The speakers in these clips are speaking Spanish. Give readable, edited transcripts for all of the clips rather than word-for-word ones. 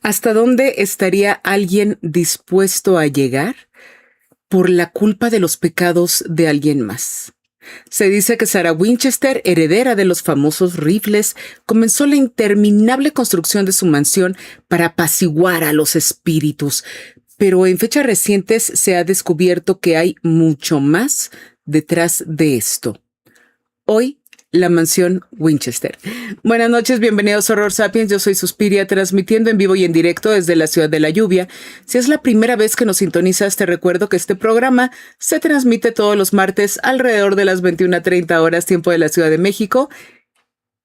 ¿Hasta dónde estaría alguien dispuesto a llegar por la culpa de los pecados de alguien más? Se dice que Sarah Winchester, heredera de los famosos rifles, comenzó la interminable construcción de su mansión para apaciguar a los espíritus, pero en fechas recientes se ha descubierto que hay mucho más detrás de esto. Hoy, la mansión Winchester. Buenas noches, bienvenidos a Horror Sapiens. Yo soy Suspiria, transmitiendo en vivo y en directo desde la Ciudad de la Lluvia. Si es la primera vez que nos sintonizas, te recuerdo que este programa se transmite todos los martes alrededor de las 21:30 horas, tiempo de la Ciudad de México,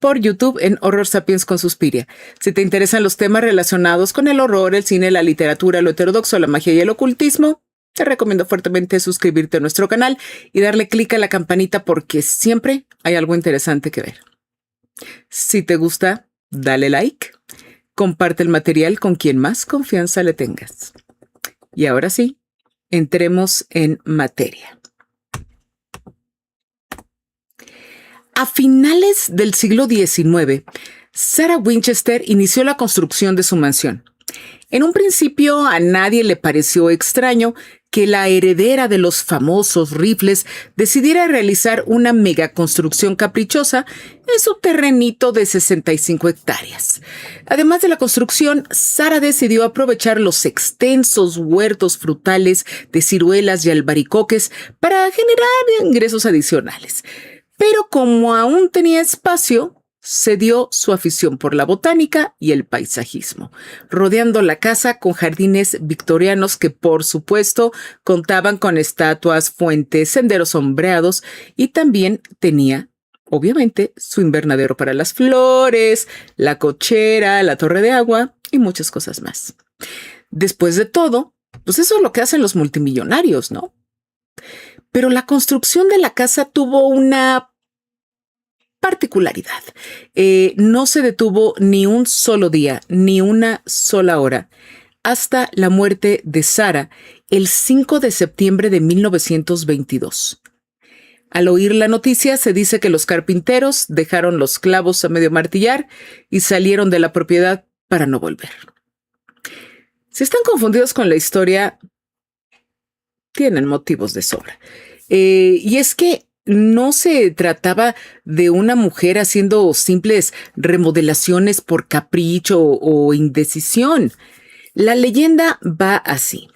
por YouTube en Horror Sapiens con Suspiria. Si te interesan los temas relacionados con el horror, el cine, la literatura, lo heterodoxo, la magia y el ocultismo, te recomiendo fuertemente suscribirte a nuestro canal y darle clic a la campanita porque siempre hay algo interesante que ver. Si te gusta, dale like, comparte el material con quien más confianza le tengas. Y ahora sí, entremos en materia. A finales del siglo XIX, Sarah Winchester inició la construcción de su mansión. En un principio a nadie le pareció extraño que la heredera de los famosos rifles decidiera realizar una megaconstrucción caprichosa en su terrenito de 65 hectáreas. Además de la construcción, Sarah decidió aprovechar los extensos huertos frutales de ciruelas y albaricoques para generar ingresos adicionales. Pero como aún tenía espacio, cedió su afición por la botánica y el paisajismo, rodeando la casa con jardines victorianos que, por supuesto, contaban con estatuas, fuentes, senderos sombreados y también tenía, obviamente, su invernadero para las flores, la cochera, la torre de agua y muchas cosas más. Después de todo, pues eso es lo que hacen los multimillonarios, ¿no? Pero la construcción de la casa tuvo una particularidad. No se detuvo ni un solo día, ni una sola hora, hasta la muerte de Sarah el 5 de septiembre de 1922. Al oír la noticia, se dice que los carpinteros dejaron los clavos a medio martillar y salieron de la propiedad para no volver. Si están confundidos con la historia, tienen motivos de sobra. Y es que no se trataba de una mujer haciendo simples remodelaciones por capricho o indecisión. La leyenda va así.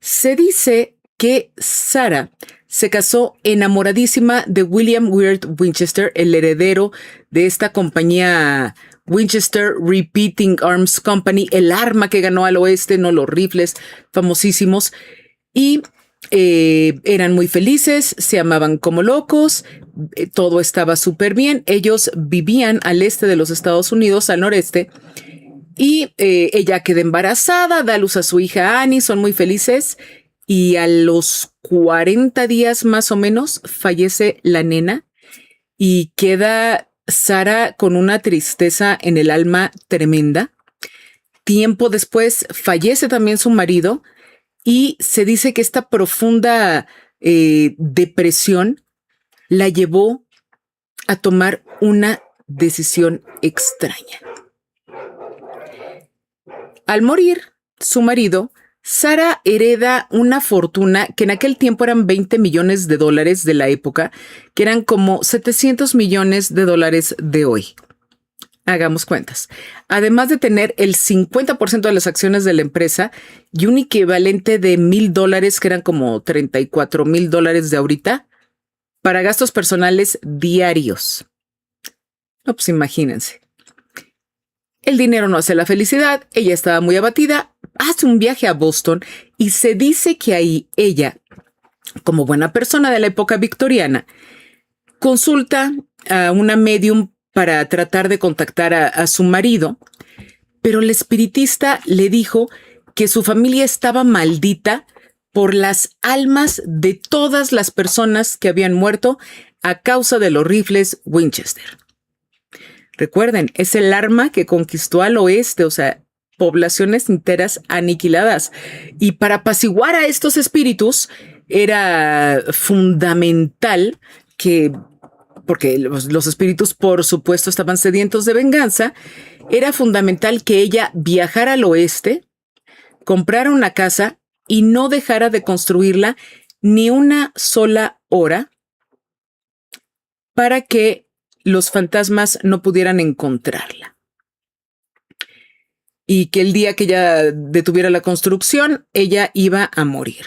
Se dice que Sarah se casó enamoradísima de William Wyatt Winchester, el heredero de esta compañía Winchester Repeating Arms Company, el arma que ganó al oeste, no los rifles famosísimos, y eran muy felices, se amaban como locos, todo estaba súper bien. Ellos vivían al este de los Estados Unidos, al noreste, y ella queda embarazada, da a luz a su hija Annie, son muy felices, y a los 40 días más o menos fallece la nena y queda Sarah con una tristeza en el alma tremenda. Tiempo después fallece también su marido. Y se dice que esta profunda depresión la llevó a tomar una decisión extraña. Al morir su marido, Sarah hereda una fortuna que en aquel tiempo eran $20 millones de la época, que eran como $700 millones de hoy. Hagamos cuentas. Además de tener el 50% de las acciones de la empresa y un equivalente de $1,000, que eran como $34,000 de ahorita, para gastos personales diarios. No, pues imagínense. El dinero no hace la felicidad. Ella estaba muy abatida. Hace un viaje a Boston y se dice que ahí ella, como buena persona de la época victoriana, consulta a una medium para tratar de contactar a su marido, pero el espiritista le dijo que su familia estaba maldita por las almas de todas las personas que habían muerto a causa de los rifles Winchester. Recuerden, es el arma que conquistó al oeste, o sea, poblaciones enteras aniquiladas. Y para apaciguar a estos espíritus era fundamental que porque los espíritus, por supuesto, estaban sedientos de venganza, era fundamental que ella viajara al oeste, comprara una casa y no dejara de construirla ni una sola hora para que los fantasmas no pudieran encontrarla. Y que el día que ella detuviera la construcción, ella iba a morir.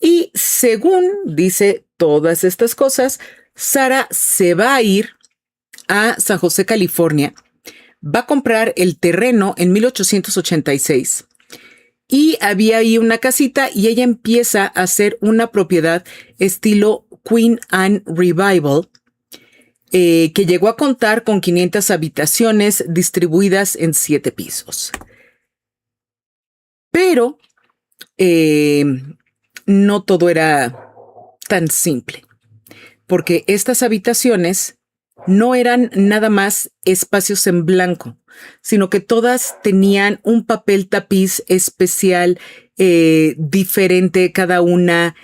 Y según dice todas estas cosas, Sara se va a ir a San José, California, va a comprar el terreno en 1886 y había ahí una casita y ella empieza a hacer una propiedad estilo Queen Anne Revival, que llegó a contar con 500 habitaciones distribuidas en 7 pisos. Pero no todo era tan simple, porque estas habitaciones no eran nada más espacios en blanco, sino que todas tenían un papel tapiz especial, diferente cada una,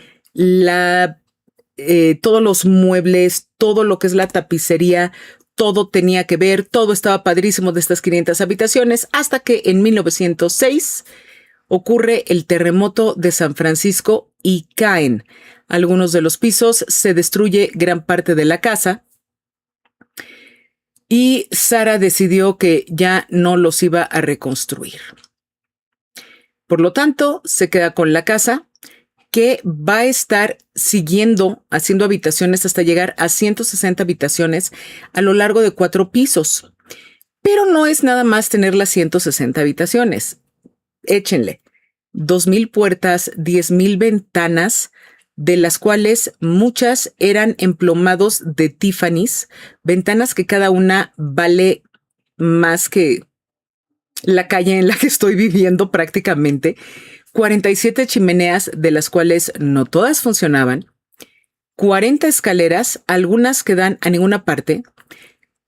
todos los muebles, todo lo que es la tapicería, todo tenía que ver, todo estaba padrísimo de estas 500 habitaciones, hasta que en 1906 ocurre el terremoto de San Francisco y caen algunos de los pisos, se destruye gran parte de la casa y Sara decidió que ya no los iba a reconstruir. Por lo tanto, se queda con la casa, que va a estar haciendo habitaciones hasta llegar a 160 habitaciones a lo largo de 4 pisos. Pero no es nada más tener las 160 habitaciones. Échenle 2,000 puertas, 10,000 ventanas, de las cuales muchas eran emplomados de Tiffany's, ventanas que cada una vale más que la calle en la que estoy viviendo prácticamente. 47 chimeneas, de las cuales no todas funcionaban, 40 escaleras, algunas que dan a ninguna parte,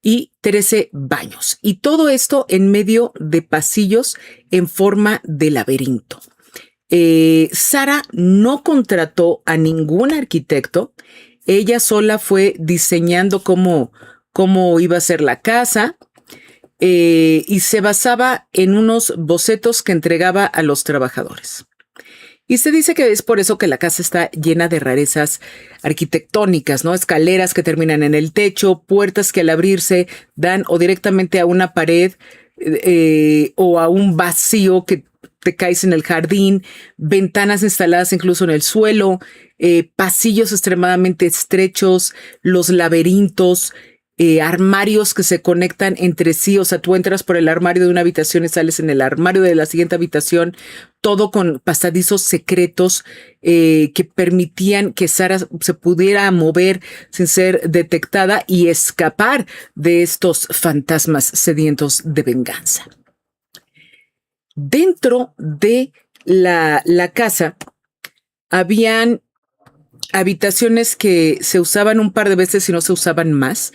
y 13 baños. Y todo esto en medio de pasillos en forma de laberinto. Sara no contrató a ningún arquitecto. Ella sola fue diseñando cómo iba a ser la casa. Y se basaba en unos bocetos que entregaba a los trabajadores. Y se dice que es por eso que la casa está llena de rarezas arquitectónicas, ¿no? Escaleras que terminan en el techo, puertas que al abrirse dan o directamente a una pared o a un vacío que te caes en el jardín, ventanas instaladas incluso en el suelo, pasillos extremadamente estrechos, los laberintos, armarios que se conectan entre sí. O sea, tú entras por el armario de una habitación y sales en el armario de la siguiente habitación, todo con pasadizos secretos que permitían que Sara se pudiera mover sin ser detectada y escapar de estos fantasmas sedientos de venganza. Dentro de la casa habían habitaciones que se usaban un par de veces y no se usaban más,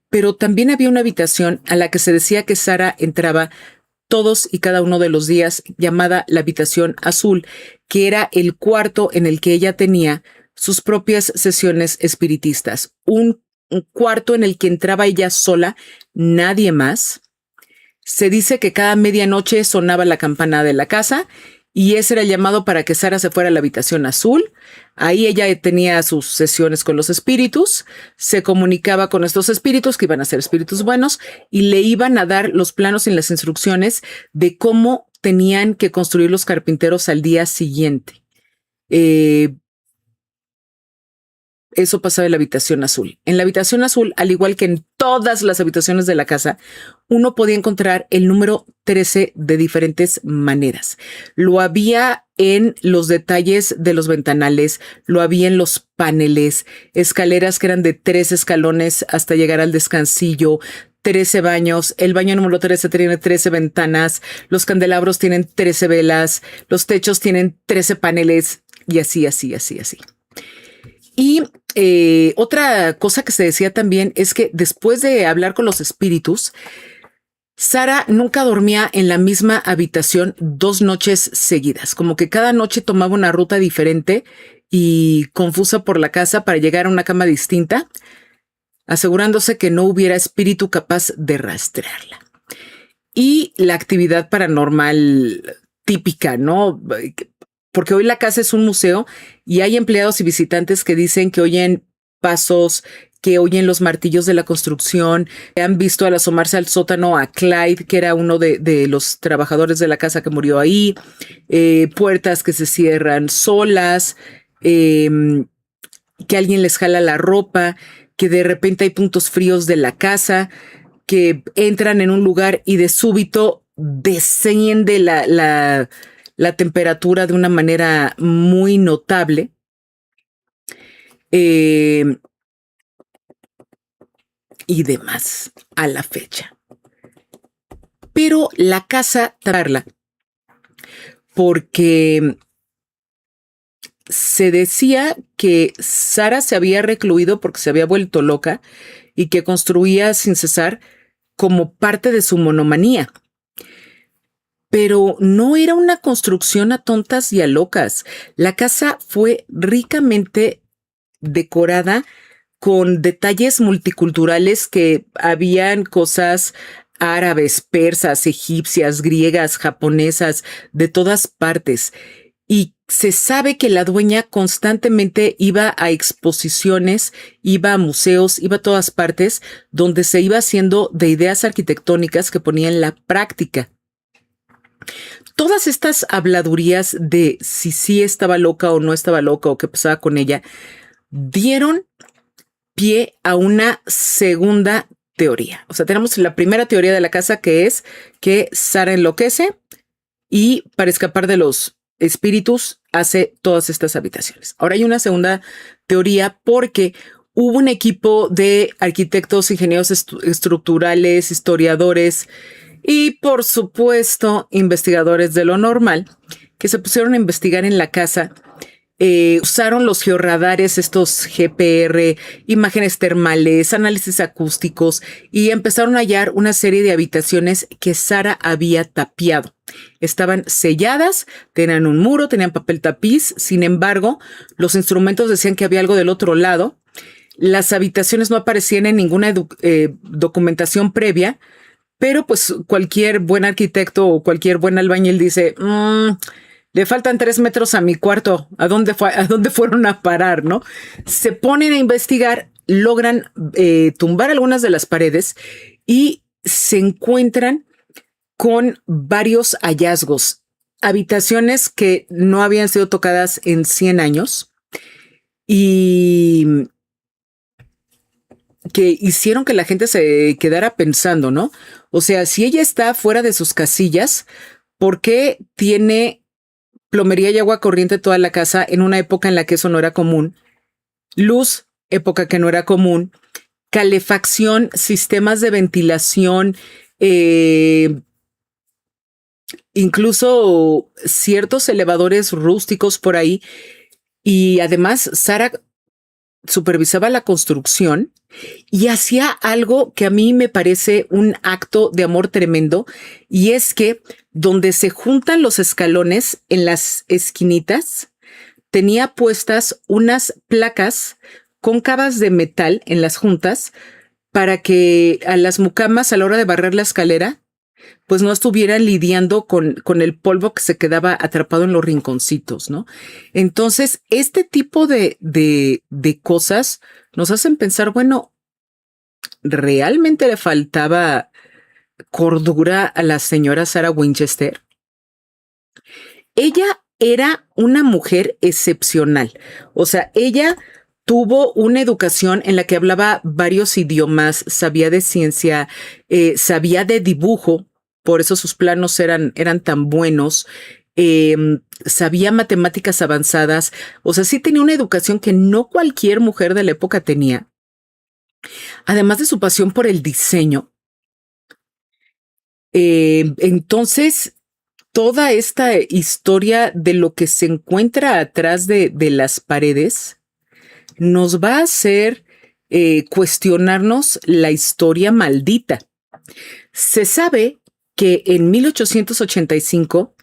pero también había una habitación a la que se decía que Sara entraba todos y cada uno de los días, llamada la habitación azul, que era el cuarto en el que ella tenía sus propias sesiones espiritistas. Un cuarto en el que entraba ella sola, nadie más. Se dice que cada medianoche sonaba la campana de la casa y ese era el llamado para que Sara se fuera a la habitación azul. Ahí ella tenía sus sesiones con los espíritus, se comunicaba con estos espíritus, que iban a ser espíritus buenos, y le iban a dar los planos y las instrucciones de cómo tenían que construir los carpinteros al día siguiente. Eso pasaba en la habitación azul. En la habitación azul, al igual que en todas las habitaciones de la casa, uno podía encontrar el número 13 de diferentes maneras. Lo había en los detalles de los ventanales, lo había en los paneles, escaleras que eran de 3 escalones hasta llegar al descansillo, 13 baños, el baño número 13 tiene 13 ventanas, los candelabros tienen 13 velas, los techos tienen 13 paneles y así. Y otra cosa que se decía también es que después de hablar con los espíritus, Sara nunca dormía en la misma habitación 2 noches seguidas, como que cada noche tomaba una ruta diferente y confusa por la casa para llegar a una cama distinta. asegurándose que no hubiera espíritu capaz de rastrearla. Y la actividad paranormal típica, ¿no? Porque hoy la casa es un museo y hay empleados y visitantes que dicen que oyen pasos, que oyen los martillos de la construcción, que han visto al asomarse al sótano a Clyde, que era uno de los trabajadores de la casa que murió ahí, puertas que se cierran solas, que alguien les jala la ropa, que de repente hay puntos fríos de la casa, que entran en un lugar y de súbito desciende la temperatura de una manera muy notable. Y demás a la fecha. Pero la casa, tarla, porque se decía que Sara se había recluido porque se había vuelto loca y que construía sin cesar como parte de su monomanía. Pero no era una construcción a tontas y a locas. La casa fue ricamente decorada con detalles multiculturales, que habían cosas árabes, persas, egipcias, griegas, japonesas, de todas partes. Y se sabe que la dueña constantemente iba a exposiciones, iba a museos, iba a todas partes, donde se iba haciendo de ideas arquitectónicas que ponía en la práctica. Todas estas habladurías de si sí estaba loca o no estaba loca o qué pasaba con ella, dieron pie a una segunda teoría. O sea, tenemos la primera teoría de la casa, que es que Sara enloquece y para escapar de los espíritus hace todas estas habitaciones. Ahora hay una segunda teoría porque hubo un equipo de arquitectos, ingenieros estructurales, historiadores y, por supuesto, investigadores de lo normal que se pusieron a investigar en la casa. Usaron los georradares, estos GPR, imágenes termales, análisis acústicos y empezaron a hallar una serie de habitaciones que Sara había tapiado. Estaban selladas, tenían un muro, tenían papel tapiz. Sin embargo, los instrumentos decían que había algo del otro lado. Las habitaciones no aparecían en ninguna documentación previa, pero pues cualquier buen arquitecto o cualquier buen albañil dice, le faltan 3 metros a mi cuarto. ¿A dónde fueron a parar, no? Se ponen a investigar, logran tumbar algunas de las paredes y se encuentran con varios hallazgos. Habitaciones que no habían sido tocadas en 100 años y que hicieron que la gente se quedara pensando, ¿no? O sea, si ella está fuera de sus casillas, ¿por qué tiene plomería y agua corriente toda la casa en una época en la que eso no era común? Luz, época que no era común. Calefacción, sistemas de ventilación, incluso ciertos elevadores rústicos por ahí. Y además, Sara supervisaba la construcción y hacía algo que a mí me parece un acto de amor tremendo, y es que donde se juntan los escalones en las esquinitas, tenía puestas unas placas cóncavas de metal en las juntas para que a las mucamas, a la hora de barrer la escalera, pues no estuvieran lidiando con el polvo que se quedaba atrapado en los rinconcitos, ¿no? Entonces, este tipo de cosas nos hacen pensar, bueno, ¿realmente le faltaba cordura a la señora Sarah Winchester? Ella era una mujer excepcional. O sea, ella tuvo una educación en la que hablaba varios idiomas, sabía de ciencia, sabía de dibujo, por eso sus planos eran tan buenos. Sabía matemáticas avanzadas. O sea, sí tenía una educación que no cualquier mujer de la época tenía. Además de su pasión por el diseño. Entonces, toda esta historia de lo que se encuentra atrás de las paredes nos va a hacer cuestionarnos la historia maldita. Se sabe que en 1885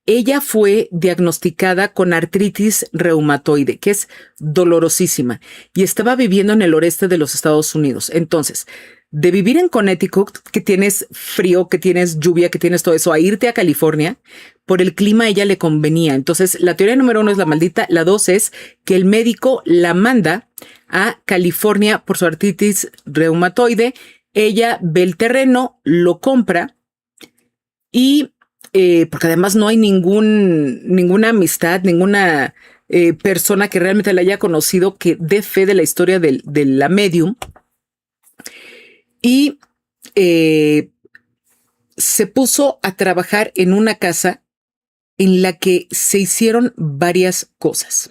ella fue diagnosticada con artritis reumatoide, que es dolorosísima, y estaba viviendo en el oeste de los Estados Unidos. Entonces, de vivir en Connecticut, que tienes frío, que tienes lluvia, que tienes todo eso, a irte a California, por el clima a ella le convenía. Entonces, la teoría número 1 es la maldita. La 2 es que el médico la manda a California por su artritis reumatoide. Ella ve el terreno, lo compra y porque además no hay ninguna amistad, ninguna persona que realmente la haya conocido que dé fe de la historia de la medium. Y se puso a trabajar en una casa en la que se hicieron varias cosas.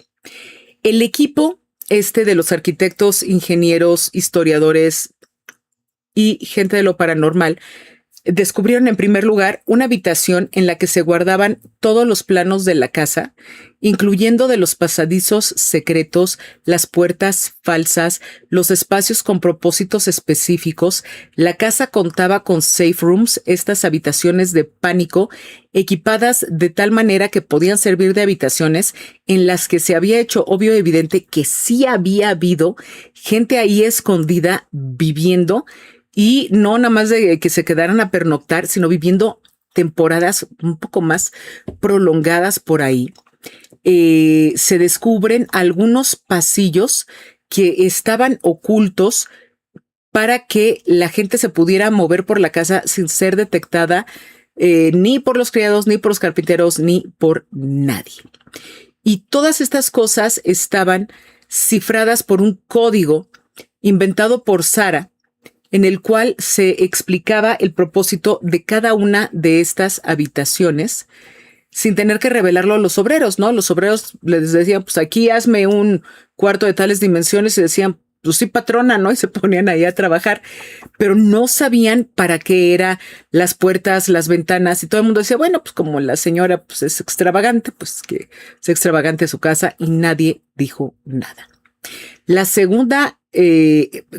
El equipo de los arquitectos, ingenieros, historiadores y gente de lo paranormal descubrieron en primer lugar una habitación en la que se guardaban todos los planos de la casa, incluyendo de los pasadizos secretos, las puertas falsas, los espacios con propósitos específicos. La casa contaba con safe rooms, estas habitaciones de pánico, equipadas de tal manera que podían servir de habitaciones en las que se había hecho obvio y evidente que sí había habido gente ahí escondida viviendo. Y no nada más de que se quedaran a pernoctar, sino viviendo temporadas un poco más prolongadas por ahí. Se descubren algunos pasillos que estaban ocultos para que la gente se pudiera mover por la casa sin ser detectada ni por los criados, ni por los carpinteros, ni por nadie. Y todas estas cosas estaban cifradas por un código inventado por Sara, en el cual se explicaba el propósito de cada una de estas habitaciones sin tener que revelarlo a los obreros, ¿no? Los obreros les decían, pues aquí hazme un cuarto de tales dimensiones y decían, pues sí, patrona, ¿no? Y se ponían ahí a trabajar, pero no sabían para qué eran las puertas, las ventanas, y todo el mundo decía, bueno, pues como la señora pues es extravagante, pues que es extravagante su casa, y nadie dijo nada. La segunda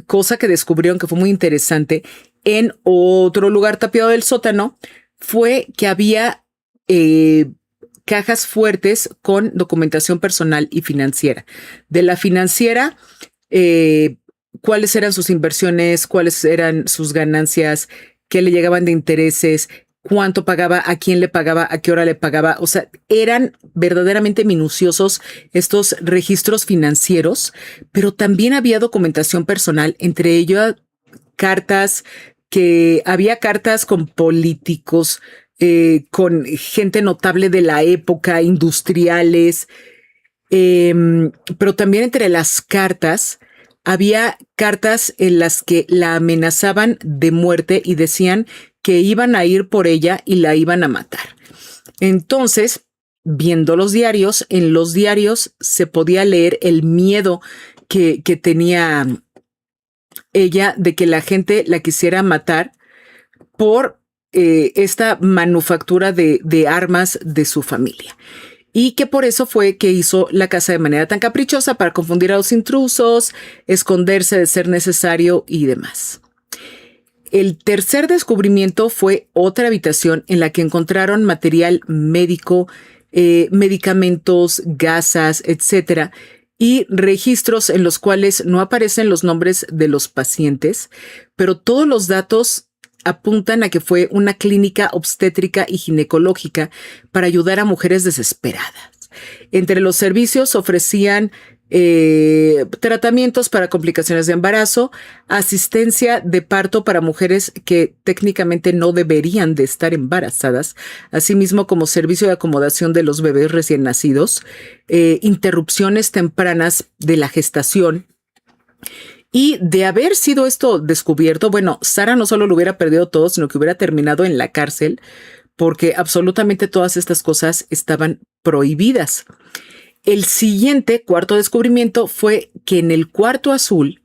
cosa que descubrieron que fue muy interesante en otro lugar tapiado del sótano fue que había cajas fuertes con documentación personal y financiera. De la financiera, cuáles eran sus inversiones, cuáles eran sus ganancias, qué le llegaban de intereses, cuánto pagaba, a quién le pagaba, a qué hora le pagaba. O sea, eran verdaderamente minuciosos estos registros financieros, pero también había documentación personal, entre ellos cartas, que había cartas con políticos, con gente notable de la época, industriales, pero también entre las cartas había cartas en las que la amenazaban de muerte y decían que iban a ir por ella y la iban a matar. Entonces, viendo los diarios, en los diarios se podía leer el miedo que tenía ella de que la gente la quisiera matar por esta manufactura de armas de su familia. Y que por eso fue que hizo la casa de manera tan caprichosa, para confundir a los intrusos, esconderse de ser necesario y demás. El tercer descubrimiento fue otra habitación en la que encontraron material médico, medicamentos, gasas, etcétera, y registros en los cuales no aparecen los nombres de los pacientes, pero todos los datos apuntan a que fue una clínica obstétrica y ginecológica para ayudar a mujeres desesperadas. Entre los servicios ofrecían tratamientos para complicaciones de embarazo, asistencia de parto para mujeres que técnicamente no deberían de estar embarazadas, asimismo como servicio de acomodación de los bebés recién nacidos, interrupciones tempranas de la gestación. Y de haber sido esto descubierto, bueno, Sara no solo lo hubiera perdido todo, sino que hubiera terminado en la cárcel, porque absolutamente todas estas cosas estaban prohibidas. El siguiente cuarto descubrimiento fue que en el cuarto azul,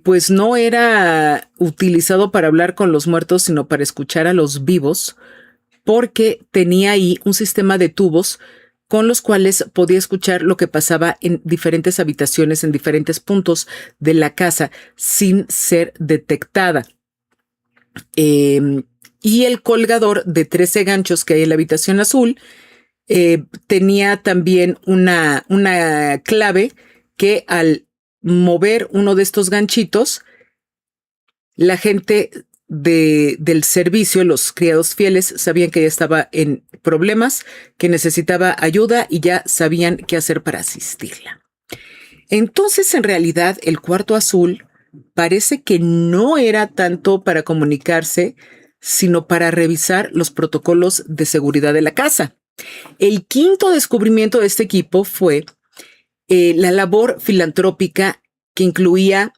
pues no era utilizado para hablar con los muertos, sino para escuchar a los vivos, porque tenía ahí un sistema de tubos con los cuales podía escuchar lo que pasaba en diferentes habitaciones, en diferentes puntos de la casa, sin ser detectada. Y el colgador de 13 ganchos que hay en la habitación azul tenía también una clave que al mover uno de estos ganchitos, la gente del servicio, los criados fieles, sabían que ella estaba en problemas, que necesitaba ayuda y ya sabían qué hacer para asistirla. Entonces, en realidad, el cuarto azul parece que no era tanto para comunicarse, sino para revisar los protocolos de seguridad de la casa. El quinto descubrimiento de este equipo fue la labor filantrópica que incluía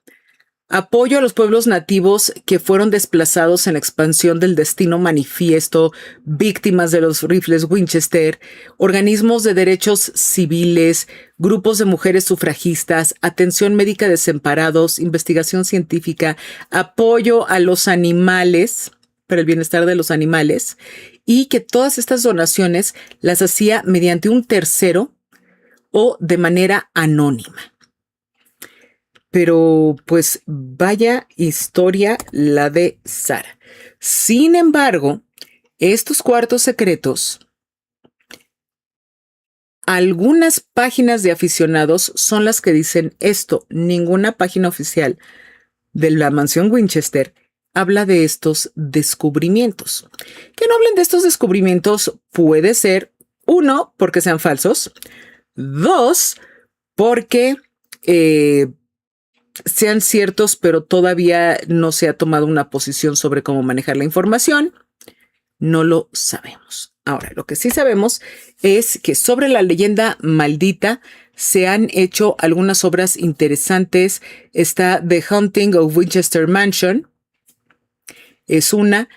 apoyo a los pueblos nativos que fueron desplazados en la expansión del destino manifiesto, víctimas de los rifles Winchester, organismos de derechos civiles, grupos de mujeres sufragistas, atención médica a desamparados, investigación científica, apoyo a los animales, para el bienestar de los animales, y que todas estas donaciones las hacía mediante un tercero o de manera anónima. Pero pues vaya historia la de Sara. Sin embargo, estos cuartos secretos, algunas páginas de aficionados son las que dicen esto. Ninguna página oficial de la mansión Winchester habla de estos descubrimientos. Que no hablen de estos descubrimientos puede ser, uno, porque sean falsos, dos, porque sean ciertos, pero todavía no se ha tomado una posición sobre cómo manejar la información. No lo sabemos. Ahora, lo que sí sabemos es que sobre la leyenda maldita se han hecho algunas obras interesantes. Está The Haunting of Winchester Mansion. Es una.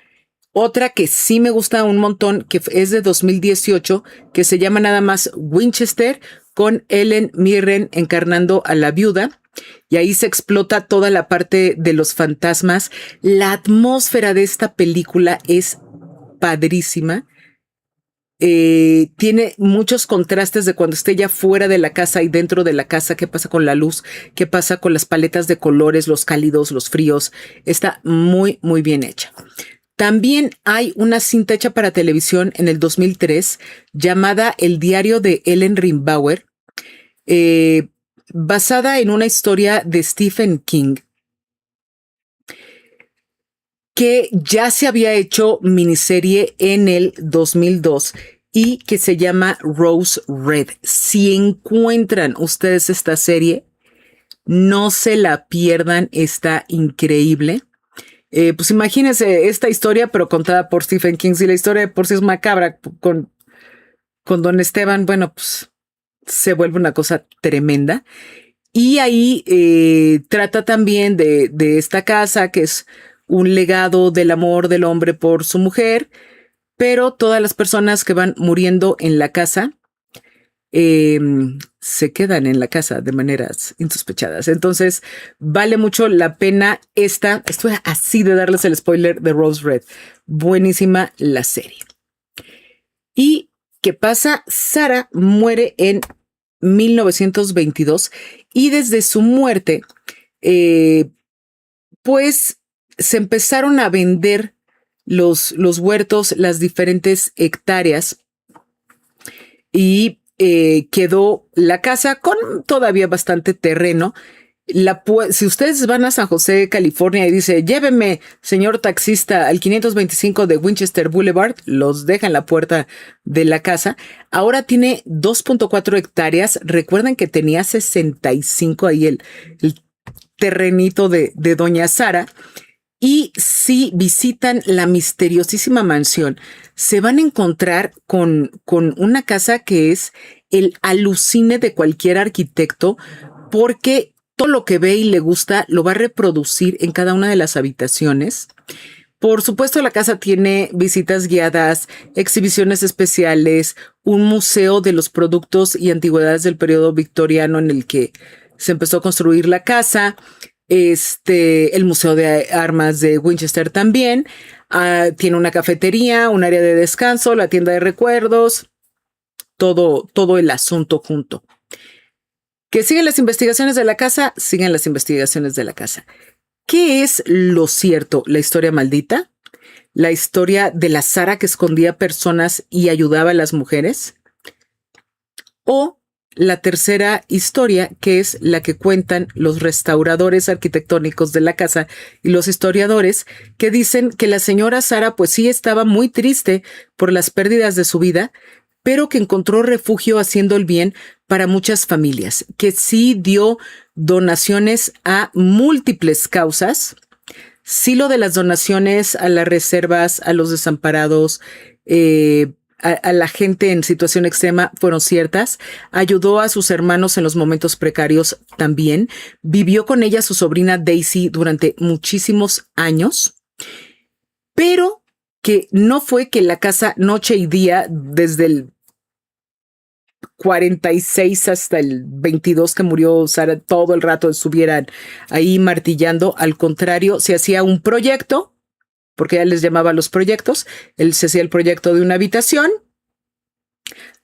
Otra que sí me gusta un montón, que es de 2018, que se llama nada más Winchester, con Ellen Mirren encarnando a la viuda. Y ahí se explota toda la parte de los fantasmas. La atmósfera de esta película es padrísima. Tiene muchos contrastes de cuando esté ya fuera de la casa y dentro de la casa, qué pasa con la luz, qué pasa con las paletas de colores, los cálidos, los fríos. Está muy, muy bien hecha. También hay una cinta hecha para televisión en el 2003 llamada El diario de Ellen Rimbauer, basada en una historia de Stephen King, que ya se había hecho miniserie en el 2002 y que se llama Rose Red. Si encuentran ustedes esta serie, no se la pierdan, está increíble. Pues imagínense esta historia, pero contada por Stephen King. Si la historia de por sí es macabra con Don Esteban, bueno, pues se vuelve una cosa tremenda. Y ahí trata también de esta casa, que es un legado del amor del hombre por su mujer, pero todas las personas que van muriendo en la casa se quedan en la casa de maneras insospechadas. Entonces, vale mucho la pena estoy así de darles el spoiler de Rose Red. Buenísima la serie. ¿Y qué pasa? Sara muere en 1922 y desde su muerte, pues se empezaron a vender los huertos, las diferentes hectáreas y quedó la casa con todavía bastante terreno. Si ustedes van a San José, California y dice, lléveme, señor taxista, al 525 de Winchester Boulevard, los deja en la puerta de la casa. Ahora tiene 2.4 hectáreas. Recuerden que tenía 65 ahí el terrenito de Doña Sara. Y si visitan la misteriosísima mansión, se van a encontrar con una casa que es el alucine de cualquier arquitecto, porque todo lo que ve y le gusta lo va a reproducir en cada una de las habitaciones. Por supuesto, la casa tiene visitas guiadas, exhibiciones especiales, un museo de los productos y antigüedades del periodo victoriano en el que se empezó a construir la casa. El Museo de Armas de Winchester también. Tiene una cafetería, un área de descanso, la tienda de recuerdos, todo el asunto junto. Que siguen las investigaciones de la casa, siguen las investigaciones de la casa. ¿Qué es lo cierto? La historia maldita. la historia de la Sara que escondía personas y ayudaba a las mujeres, o la tercera historia, que es la que cuentan los restauradores arquitectónicos de la casa y los historiadores, que dicen que la señora Sara pues sí estaba muy triste por las pérdidas de su vida, pero que encontró refugio haciendo el bien para muchas familias, que sí dio donaciones a múltiples causas. Sí, lo de las donaciones a las reservas, a los desamparados, a la gente en situación extrema fueron ciertas. Ayudó a sus hermanos en los momentos precarios también. Vivió con ella su sobrina Daisy durante muchísimos años, pero que no fue que la casa noche y día, desde el 46 hasta el 22 que murió Sara, todo el rato estuvieran ahí martillando. Al contrario, se hacía un proyecto, porque ella les llamaba los proyectos. Él se hacía el proyecto de una habitación,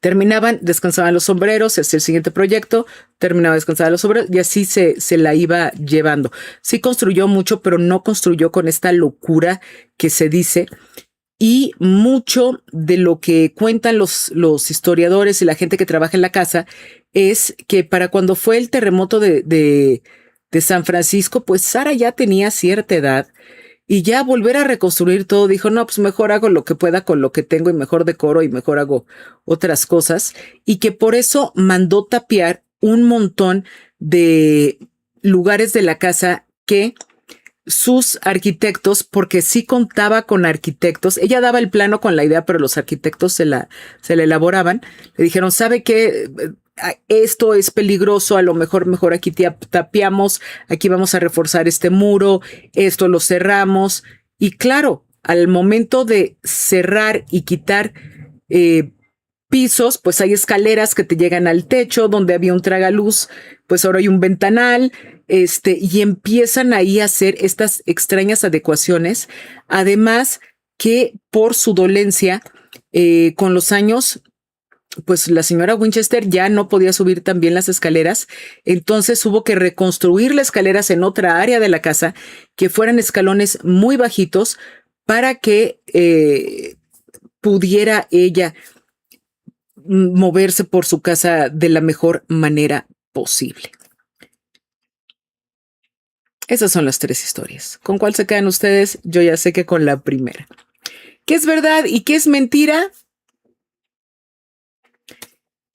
terminaban, descansaban los sombreros, se hacía el siguiente proyecto, terminaba, descansaban los sombreros, y así se la iba llevando. Sí construyó mucho, pero no construyó con esta locura que se dice. Y mucho de lo que cuentan los historiadores y la gente que trabaja en la casa es que para cuando fue el terremoto de San Francisco, pues Sara ya tenía cierta edad y ya volver a reconstruir todo, dijo, no, pues mejor hago lo que pueda con lo que tengo y mejor decoro y mejor hago otras cosas. Y que por eso mandó tapiar un montón de lugares de la casa que sus arquitectos, porque sí contaba con arquitectos, ella daba el plano con la idea, pero los arquitectos se la elaboraban, le dijeron, ¿sabe qué? Esto es peligroso, a lo mejor aquí tapiamos, aquí vamos a reforzar este muro, esto lo cerramos. Y claro, al momento de cerrar y quitar pisos, pues hay escaleras que te llegan al techo, donde había un tragaluz, pues ahora hay un ventanal, y empiezan ahí a hacer estas extrañas adecuaciones. Además que por su dolencia, con los años, pues la señora Winchester ya no podía subir tan bien las escaleras, entonces hubo que reconstruir las escaleras en otra área de la casa, que fueran escalones muy bajitos para que pudiera ella moverse por su casa de la mejor manera posible. Esas son las tres historias. ¿Con cuál se quedan ustedes? Yo ya sé que con la primera. ¿Qué es verdad y qué es mentira?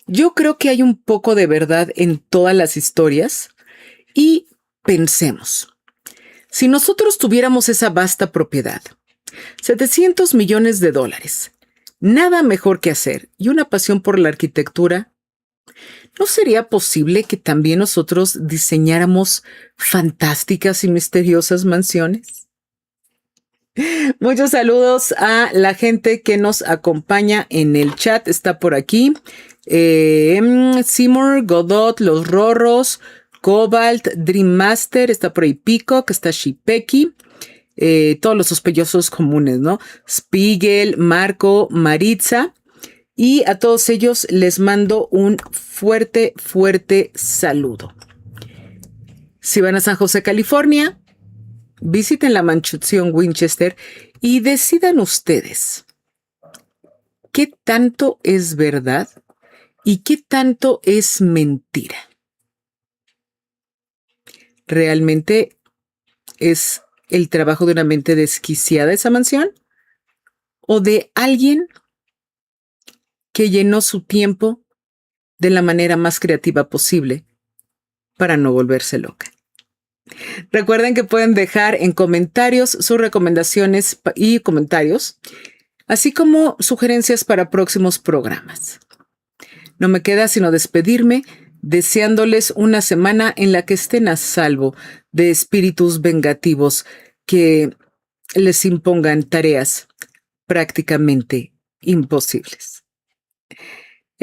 Yo creo que hay un poco de verdad en todas las historias. Y pensemos, si nosotros tuviéramos esa vasta propiedad, 700 millones de dólares, nada mejor que hacer y una pasión por la arquitectura, ¿no sería posible que también nosotros diseñáramos fantásticas y misteriosas mansiones? Muchos saludos a la gente que nos acompaña en el chat. Está por aquí Seymour, Godot, Los Rorros, Cobalt, Dream Master, está por ahí Peacock, está Shipeki, todos los sospechosos comunes, ¿no? Spiegel, Marco, Maritza. Y a todos ellos les mando un fuerte, fuerte saludo. Si van a San José, California, visiten la mansión Winchester y decidan ustedes qué tanto es verdad y qué tanto es mentira. ¿Realmente es el trabajo de una mente desquiciada esa mansión? ¿O de alguien que llenó su tiempo de la manera más creativa posible para no volverse loca? Recuerden que pueden dejar en comentarios sus recomendaciones y comentarios, así como sugerencias para próximos programas. No me queda sino despedirme, deseándoles una semana en la que estén a salvo de espíritus vengativos que les impongan tareas prácticamente imposibles.